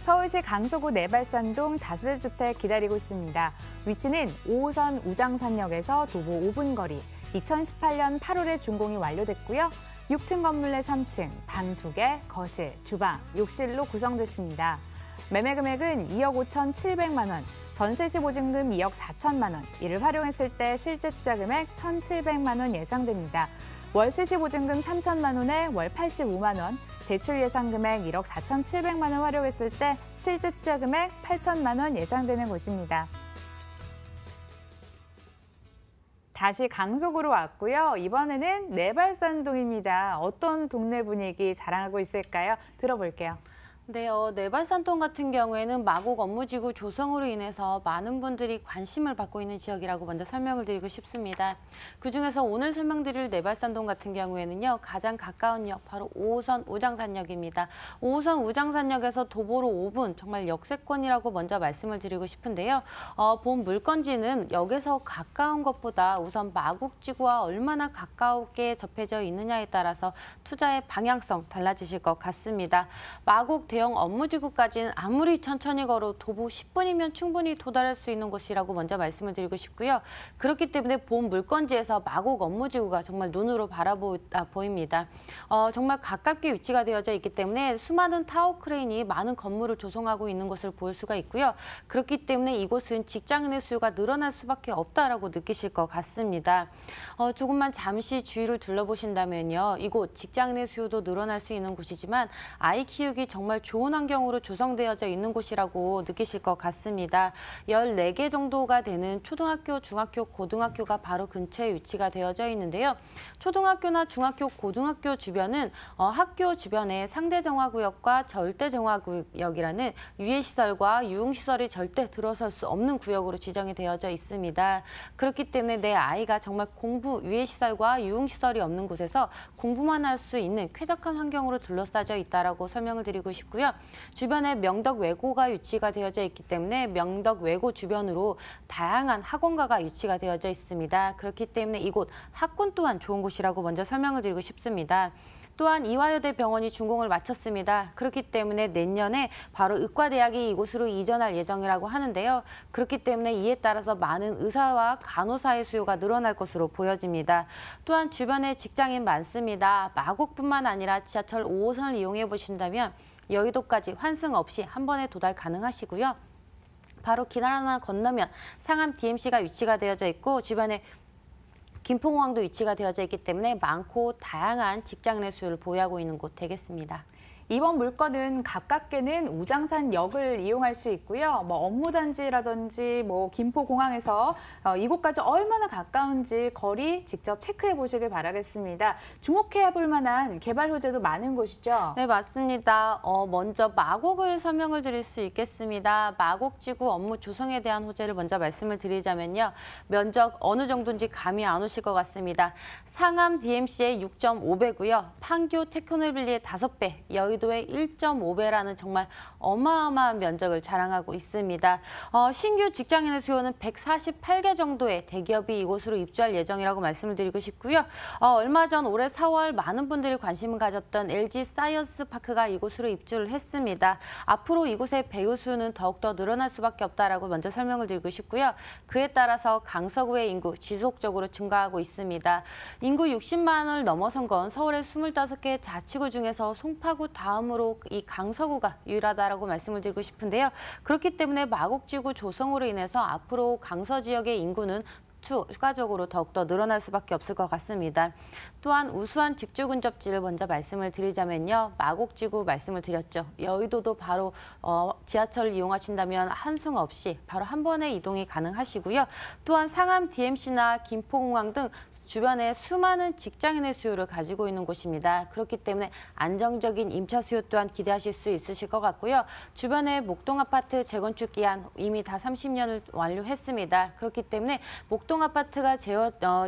서울시 강서구 내발산동 다세대 주택 기다리고 있습니다. 위치는 5호선 우장산역에서 도보 5분 거리, 2018년 8월에 준공이 완료됐고요. 6층 건물 내 3층, 방 2개, 거실, 주방, 욕실로 구성됐습니다. 매매 금액은 2억 5,700만 원, 전세 시 보증금 2억 4천만 원, 이를 활용했을 때 실제 투자 금액 1,700만 원 예상됩니다. 월세 시 보증금 3천만 원에 월 85만 원, 대출 예상 금액 1억 4,700만 원 활용했을 때 실제 투자 금액 8천만 원 예상되는 곳입니다. 다시 강서구로 왔고요. 이번에는 내발산동입니다. 어떤 동네 분위기 자랑하고 있을까요? 들어볼게요. 네, 내발산동 같은 경우에는 마곡 업무지구 조성으로 인해서 많은 분들이 관심을 받고 있는 지역이라고 먼저 설명을 드리고 싶습니다. 그중에서 오늘 설명드릴 내발산동 같은 경우에는요, 가장 가까운 역, 바로 5호선 우장산역입니다. 5호선 우장산역에서 도보로 5분, 정말 역세권이라고 먼저 말씀을 드리고 싶은데요. 본 물건지는 역에서 가까운 것보다 우선 마곡지구와 얼마나 가깝게 접해져 있느냐에 따라서 투자의 방향성 달라지실 것 같습니다. 마곡 대형 업무지구까지는 아무리 천천히 걸어 도보 10분이면 충분히 도달할 수 있는 곳이라고 먼저 말씀을 드리고 싶고요. 그렇기 때문에 본 물건지에서 마곡 업무지구가 정말 눈으로 보입니다. 정말 가깝게 위치가 되어져 있기 때문에 수많은 타워 크레인이 많은 건물을 조성하고 있는 것을 볼 수가 있고요. 그렇기 때문에 이곳은 직장인의 수요가 늘어날 수밖에 없다라고 느끼실 것 같습니다. 조금만 잠시 주위를 둘러보신다면요. 이곳 직장인의 수요도 늘어날 수 있는 곳이지만 아이 키우기 정말 좋은 환경으로 조성되어져 있는 곳이라고 느끼실 것 같습니다. 14개 정도가 되는 초등학교, 중학교, 고등학교가 바로 근처에 위치가 되어져 있는데요. 초등학교나 중학교, 고등학교 주변은 학교 주변에 상대정화구역과 절대정화구역이라는 유해시설과 유흥시설이 절대 들어설 수 없는 구역으로 지정이 되어져 있습니다. 그렇기 때문에 내 아이가 정말 유해시설과 유흥시설이 없는 곳에서 공부만 할 수 있는 쾌적한 환경으로 둘러싸여 있다라고 설명을 드리고 싶고요. 주변에 명덕 외고가 위치가 되어져 있기 때문에 명덕 외고 주변으로 다양한 학원가가 위치가 되어져 있습니다. 그렇기 때문에 이곳 학군 또한 좋은 곳이라고 먼저 설명을 드리고 싶습니다. 또한 이화여대 병원이 준공을 마쳤습니다. 그렇기 때문에 내년에 바로 의과대학이 이곳으로 이전할 예정이라고 하는데요. 그렇기 때문에 이에 따라서 많은 의사와 간호사의 수요가 늘어날 것으로 보여집니다. 또한 주변에 직장인 많습니다. 마곡뿐만 아니라 지하철 5호선을 이용해 보신다면 여의도까지 환승 없이 한 번에 도달 가능하시고요. 바로 길 하나만 건너면 상암 DMC가 위치가 되어져 있고 주변에 김포공항도 위치가 되어져 있기 때문에 많고 다양한 직장인의 수요를 보유하고 있는 곳 되겠습니다. 이번 물건은 가깝게는 우장산역을 이용할 수 있고요. 업무단지라든지 김포공항에서 이곳까지 얼마나 가까운지 거리 직접 체크해 보시길 바라겠습니다. 주목해 볼 만한 개발 호재도 많은 곳이죠? 네, 맞습니다. 먼저 마곡을 설명을 드릴 수 있겠습니다. 마곡지구 업무 조성에 대한 호재를 먼저 말씀을 드리자면요. 면적 어느 정도인지 감이 안 오실 것 같습니다. 상암 DMC의 6.5배고요. 판교 테크노빌리의 5배, 여의도의 1.5배라는 정말 어마어마한 면적을 자랑하고 있습니다. 신규 직장인의 수요는 148개 정도의 대기업이 이곳으로 입주할 예정이라고 말씀을 드리고 싶고요. 얼마 전 올해 4월 많은 분들이 관심을 가졌던 LG 사이언스 파크가 이곳으로 입주를 했습니다. 앞으로 이곳의 배우 수는 더욱더 늘어날 수밖에 없다라고 먼저 설명을 드리고 싶고요. 그에 따라서 강서구의 인구 지속적으로 증가하고 있습니다. 인구 60만을 넘어선 건 서울의 25개 자치구 중에서 송파구 다음으로 이 강서구가 유일하다라고 말씀을 드리고 싶은데요. 그렇기 때문에 마곡지구 조성으로 인해서 앞으로 강서 지역의 인구는 추가적으로 더욱더 늘어날 수밖에 없을 것 같습니다. 또한 우수한 직주 근접지를 먼저 말씀을 드리자면요. 마곡지구 말씀을 드렸죠. 여의도도 바로 지하철을 이용하신다면 한승 없이 바로 한 번에 이동이 가능하시고요. 또한 상암 DMC나 김포공항 등 주변에 수많은 직장인의 수요를 가지고 있는 곳입니다. 그렇기 때문에 안정적인 임차 수요 또한 기대하실 수 있으실 것 같고요. 주변에 목동 아파트 재건축 기한 이미 다 30년을 완료했습니다. 그렇기 때문에 목동 아파트가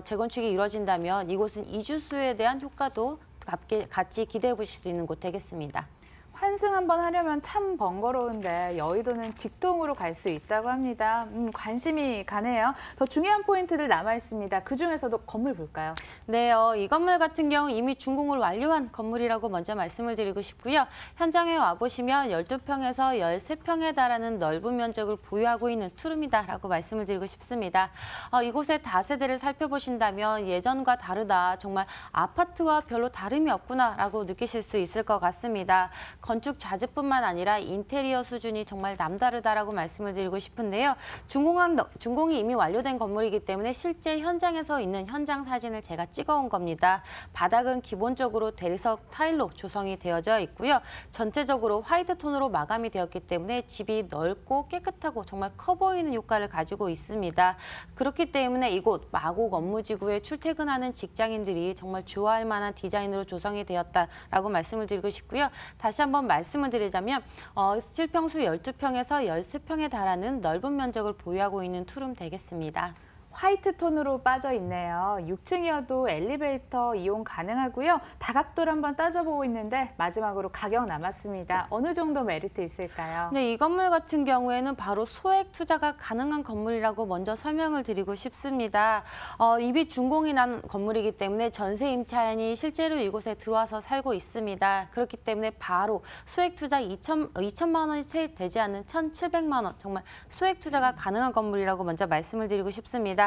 재건축이 이루어진다면 이곳은 이주 수요에 대한 효과도 같이 기대해 보실 수 있는 곳 되겠습니다. 환승 한번 하려면 참 번거로운데 여의도는 직통으로 갈 수 있다고 합니다. 관심이 가네요. 더 중요한 포인트들 남아 있습니다. 그중에서도 건물 볼까요? 네, 이 건물 같은 경우 이미 준공을 완료한 건물이라고 먼저 말씀을 드리고 싶고요. 현장에 와보시면 12평에서 13평에 달하는 넓은 면적을 보유하고 있는 투룸이다라고 말씀을 드리고 싶습니다. 이곳의 다세대를 살펴보신다면 예전과 다르다, 정말 아파트와 별로 다름이 없구나라고 느끼실 수 있을 것 같습니다. 건축 자재뿐만 아니라 인테리어 수준이 정말 남다르다라고 말씀을 드리고 싶은데요. 준공이 이미 완료된 건물이기 때문에 실제 현장에서 있는 현장 사진을 제가 찍어온 겁니다. 바닥은 기본적으로 대리석 타일로 조성이 되어져 있고요. 전체적으로 화이트 톤으로 마감이 되었기 때문에 집이 넓고 깨끗하고 정말 커 보이는 효과를 가지고 있습니다. 그렇기 때문에 이곳 마곡 업무지구에 출퇴근하는 직장인들이 정말 좋아할 만한 디자인으로 조성이 되었다라고 말씀을 드리고 싶고요. 다시 한번 말씀을 드리자면 실평수 12평에서 13평에 달하는 넓은 면적을 보유하고 있는 투룸 되겠습니다. 화이트 톤으로 빠져 있네요. 6층이어도 엘리베이터 이용 가능하고요. 다각도를 한번 따져보고 있는데 마지막으로 가격 남았습니다. 어느 정도 메리트 있을까요? 네, 이 건물 같은 경우에는 바로 소액 투자가 가능한 건물이라고 먼저 설명을 드리고 싶습니다. 이미 준공이 난 건물이기 때문에 전세 임차인이 실제로 이곳에 들어와서 살고 있습니다. 그렇기 때문에 바로 소액 투자 2천만 원이 채 되지 않는 1,700만 원, 정말 소액 투자가 가능한 건물이라고 먼저 말씀을 드리고 싶습니다.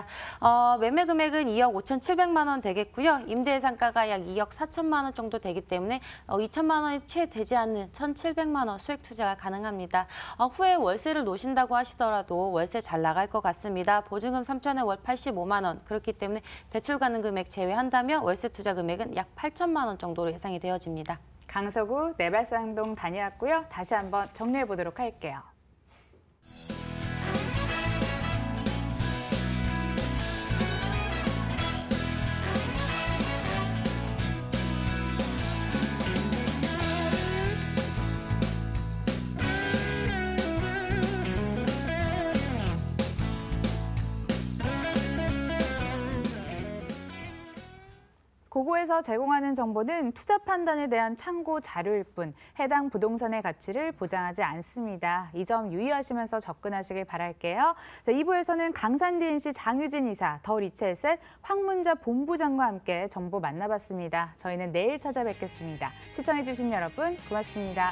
매매 금액은 2억 5,700만 원 되겠고요. 임대 예상가가 약 2억 4천만 원 정도 되기 때문에 2천만 원이 채 되지 않는 1,700만 원 소액 투자가 가능합니다. 후에 월세를 놓으신다고 하시더라도 월세 잘 나갈 것 같습니다. 보증금 3천에 월 85만 원. 그렇기 때문에 대출 가능 금액 제외한다면 월세 투자 금액은 약 8천만 원 정도로 예상이 되어집니다. 강서구 내발산동 다녀왔고요. 다시 한번 정리해 보도록 할게요. 고고에서 제공하는 정보는 투자 판단에 대한 참고 자료일 뿐 해당 부동산의 가치를 보장하지 않습니다. 이 점 유의하시면서 접근하시길 바랄게요. 자, 2부에서는 강산 DNC 장유진 이사, 더 리체셋 황문자 본부장과 함께 정보 만나봤습니다. 저희는 내일 찾아뵙겠습니다. 시청해주신 여러분 고맙습니다.